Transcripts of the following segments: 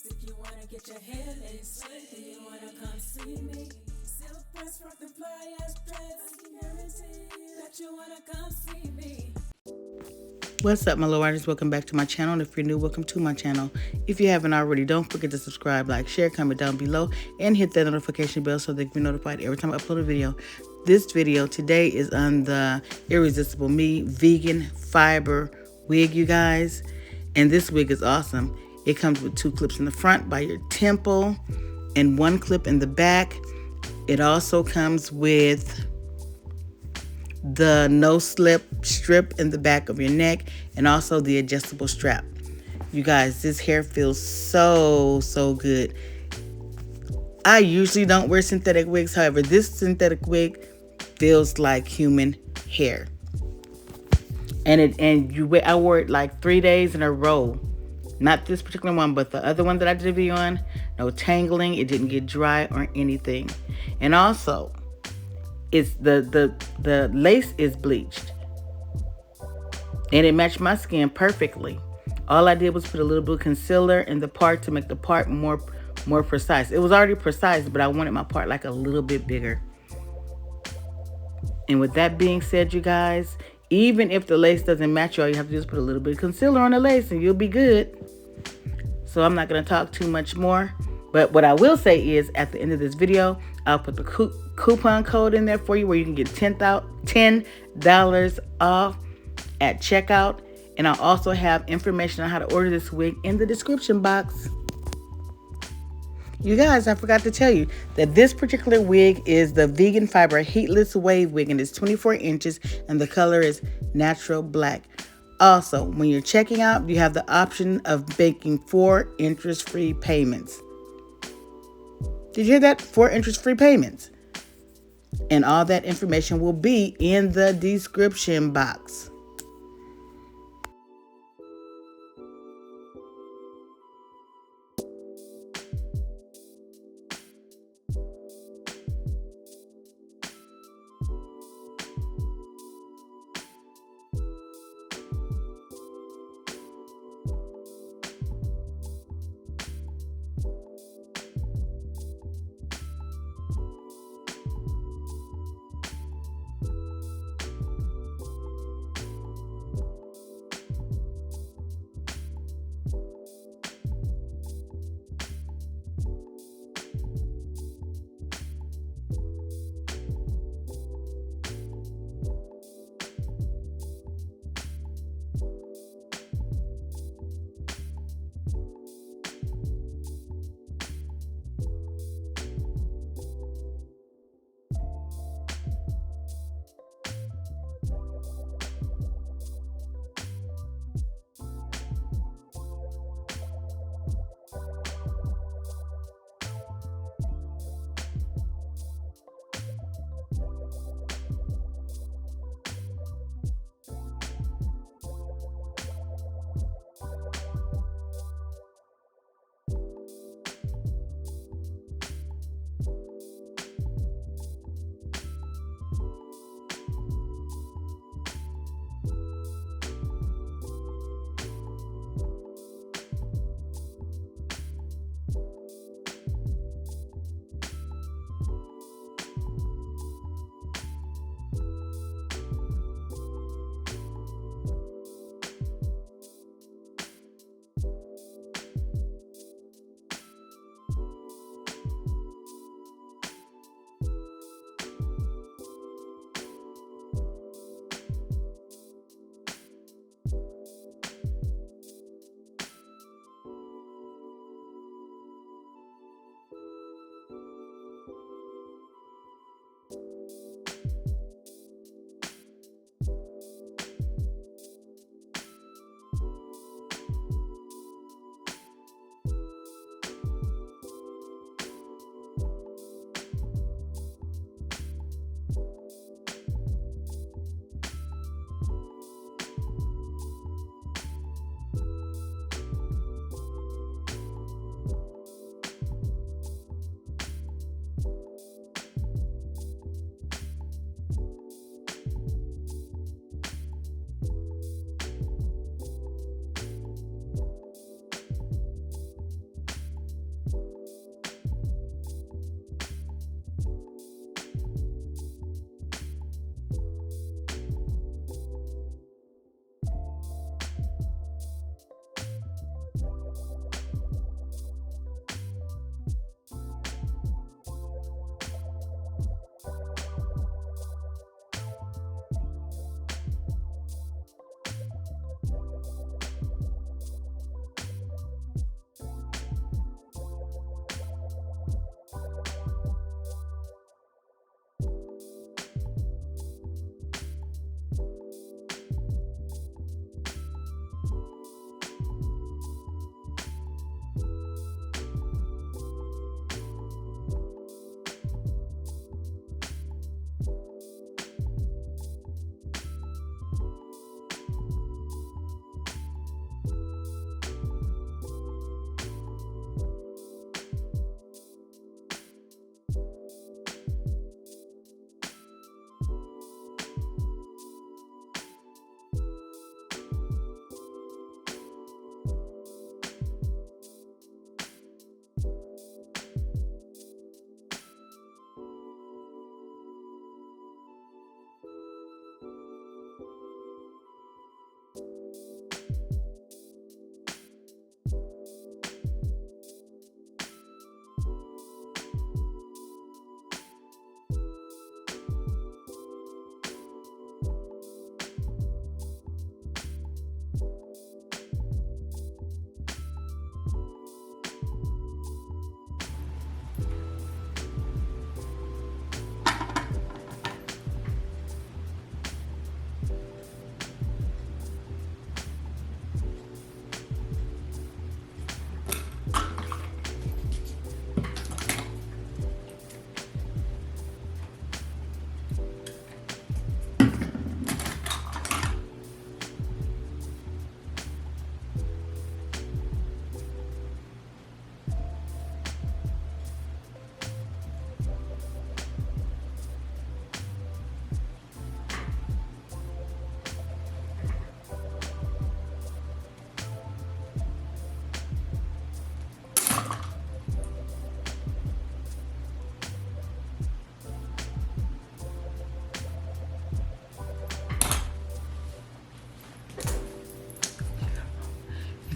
If you wanna get your hair lace, do you wanna come see me? Silk press, rock the fly ass dreads. I can guarantee that you wanna come see me. What's up, my little artists? Welcome back to my channel. And if you're new, welcome to my channel. If you haven't already, don't forget to subscribe, like, share, comment down below, and hit that notification bell so that you can be notified every time I upload a video. This video today is on the Irresistible Me Vegan Fiber wig, you guys. And this wig is awesome. It comes with 2 clips in the front by your temple and 1 clip in the back. It also comes with the no slip strip in the back of your neck and also the adjustable strap. You guys, this hair feels so good. I usually don't wear synthetic wigs. However, this synthetic wig feels like human hair. I wore it like 3 days in a row. Not this particular one, but the other one that I did a video on. No tangling. It didn't get dry or anything. And also, it's the lace is bleached and it matched my skin perfectly. All I did was put a little bit of concealer in the part to make the part more precise. It was already precise, but I wanted my part like a little bit bigger. And with that being said, you guys, even if the lace doesn't match you, all you have to do is put a little bit of concealer on the lace and you'll be good. So I'm not going to talk too much more. But what I will say is at the end of this video, I'll put the coupon code in there for you where you can get $10 off at checkout. And I'll also have information on how to order this wig in the description box. You guys, I forgot to tell you that this particular wig is the Vegan Fiber Heatless Wave Wig, and it's 24 inches and the color is natural black. Also, when you're checking out, you have the option of making 4 interest-free payments. Did you hear that? 4 interest-free payments. And all that information will be in the description box.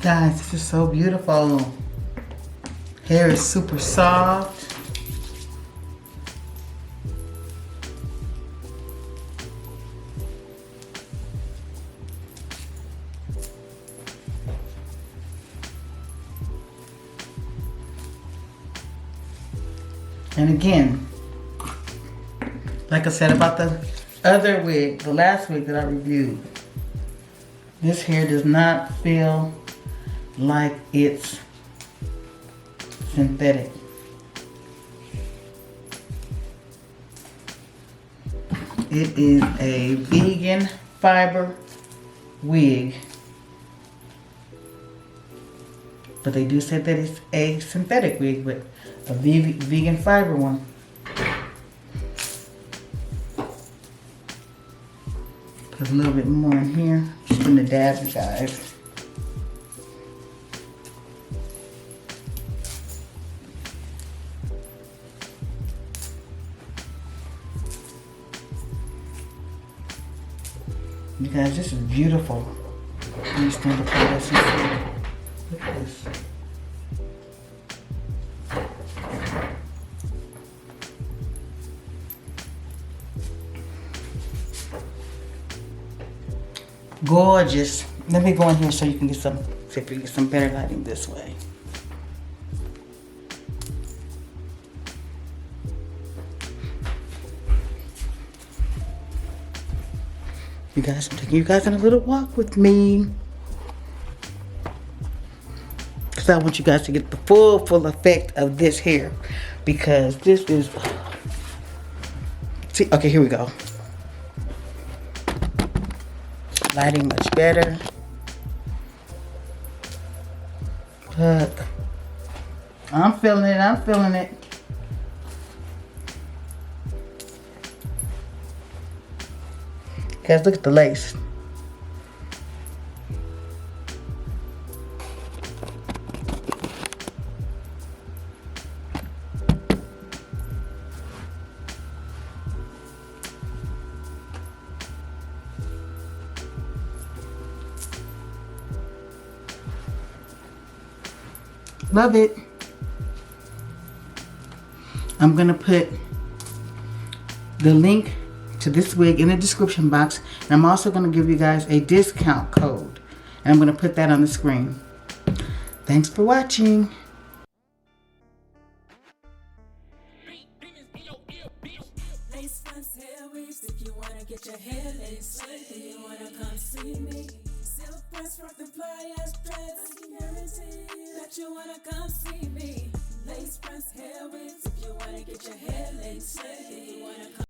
Guys, this is so beautiful. Hair is super soft. And again, like I said about the other wig, the last wig that I reviewed, this hair does not feel like it's synthetic. It is a vegan fiber wig, but they do say that it's a synthetic wig, but a vegan fiber one. Put a little bit more in here. Just putting the dabs, you guys. You guys, this is beautiful. Let me stand up here. Let's see. Look at this. Gorgeous. Let me go in here so you can get some, see if you can get some better lighting this way. You guys, I'm taking you guys on a little walk with me. Because I want you guys to get the full effect of this hair. Because this is, see, okay, here we go. Lighting much better. Look. I'm feeling it, I'm feeling it. Guys, look at the lace. Love it. I'm gonna put the link to this wig in the description box, and I'm also gonna give you guys a discount code, and I'm gonna put that on the screen. Thanks for watching. Lace fronts, hair weaves, if you wanna get your hair laced, if you wanna come see me. Silk press, rock the pliers, dreads, I can guarantee that you wanna come see me. Lace fronts, hair weaves, if you wanna get your hair laced, if you wanna come